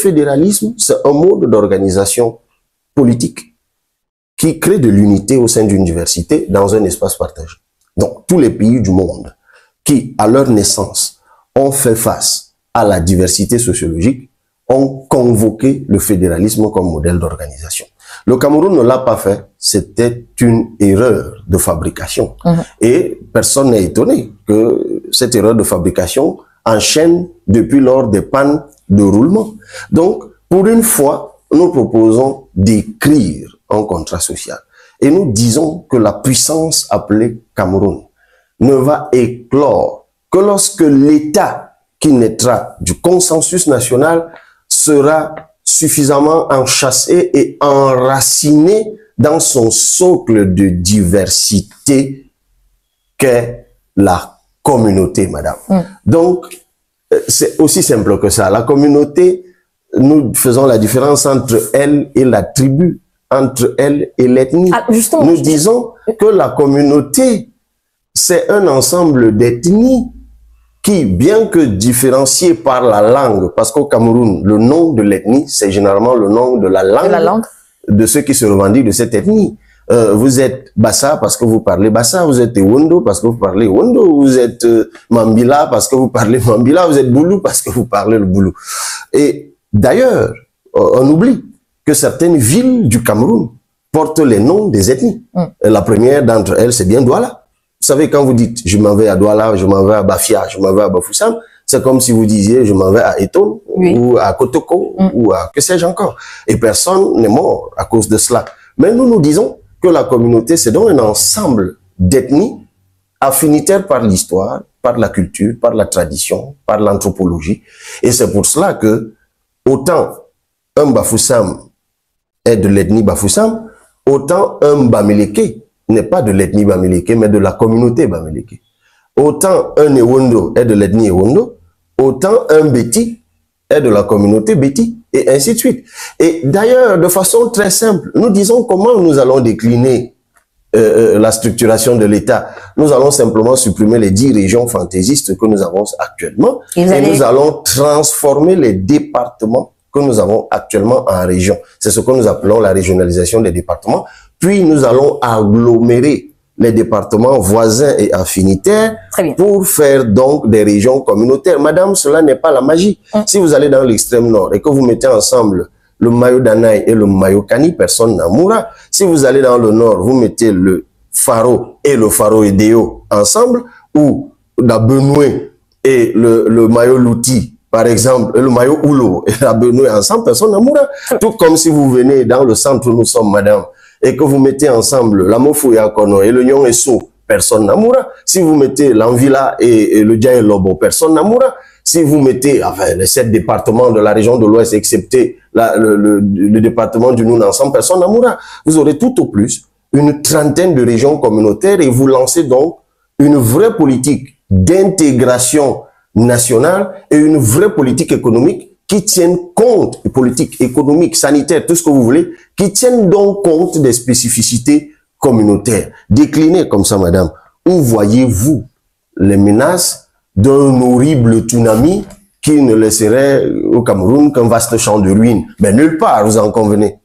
fédéralisme, c'est un mode d'organisation politique qui crée de l'unité au sein d'une diversité dans un espace partagé. Donc, tous les pays du monde qui, à leur naissance, ont fait face à la diversité sociologique, ont convoqué le fédéralisme comme modèle d'organisation. Le Cameroun ne l'a pas fait, c'était une erreur de fabrication. Et personne n'est étonné que cette erreur de fabrication enchaîne depuis lors des pannes de roulement. Donc, pour une fois, nous proposons d'écrire un contrat social. Et nous disons que la puissance appelée Cameroun ne va éclore que lorsque l'État qui naîtra du consensus national sera suffisamment enchâssé et enraciné dans son socle de diversité qu'est la communauté, madame. Donc, c'est aussi simple que ça. La communauté, nous faisons la différence entre elle et la tribu, entre elle et l'ethnie. Nous disons que la communauté, c'est un ensemble d'ethnies qui, bien que différenciées par la langue, parce qu'au Cameroun, le nom de l'ethnie, c'est généralement le nom de la langue, de ceux qui se revendiquent de cette ethnie. Vous êtes Bassa parce que vous parlez Bassa, vous êtes Ewondo parce que vous parlez Ewondo, vous êtes Mambila parce que vous parlez Mambila, vous êtes Boulou parce que vous parlez le Boulou. Et d'ailleurs, on oublie que certaines villes du Cameroun portent les noms des ethnies. La première d'entre elles, c'est bien Douala. Vous savez, quand vous dites « je m'en vais à Douala, je m'en vais à Bafia, je m'en vais à Bafoussam », c'est comme si vous disiez « je m'en vais à Eton ou à Kotoko ou à que sais-je encore ». Et personne n'est mort à cause de cela. Mais nous disons que la communauté, c'est donc un ensemble d'ethnies affinitaires par l'histoire, par la culture, par la tradition, par l'anthropologie. Et c'est pour cela que autant un Bafoussam est de l'ethnie Bafoussam, autant un Bamileke n'est pas de l'ethnie Bamileke, mais de la communauté Bamileke. Autant un Ewondo est de l'ethnie Ewondo, autant un Beti est de la communauté Beti, et ainsi de suite. Et d'ailleurs, de façon très simple, nous disons comment nous allons décliner la structuration de l'État. Nous allons simplement supprimer les 10 régions fantaisistes que nous avons actuellement, et nous allons transformer les départements que nous avons actuellement en région. C'est ce que nous appelons la régionalisation des départements. Puis nous allons agglomérer les départements voisins et affinitaires pour faire donc des régions communautaires. Madame, cela n'est pas la magie. Si vous allez dans l'extrême nord et que vous mettez ensemble le Mayo Danaï et le Mayo Kani, personne n'a mourra. Si vous allez dans le nord, vous mettez le Faro et le Faro Edeo ensemble, ou la Benoué et le Mayo Louti, par exemple, le Mayo Oulo et la Benoué ensemble, personne n'a mourra. Tout comme si vous venez dans le centre où nous sommes, madame, et que vous mettez ensemble la Mofouya Kono et le Nyon Esso, personne n'amoura. Si vous mettez l'Anvila et le Djaï Lobo, personne n'amoura. Si vous mettez enfin, les 7 départements de la région de l'Ouest, excepté le département du Noun ensemble, personne n'amoura. Vous aurez tout au plus une trentaine de régions communautaires et vous lancez donc une vraie politique d'intégration nationale et une vraie politique économique qui tiennent compte, politique, économique, sanitaire, tout ce que vous voulez, qui tiennent donc compte des spécificités communautaires. Déclinez comme ça, madame. Où voyez-vous les menaces d'un horrible tsunami qui ne laisserait au Cameroun qu'un vaste champ de ruines? Mais nulle part, vous en convenez.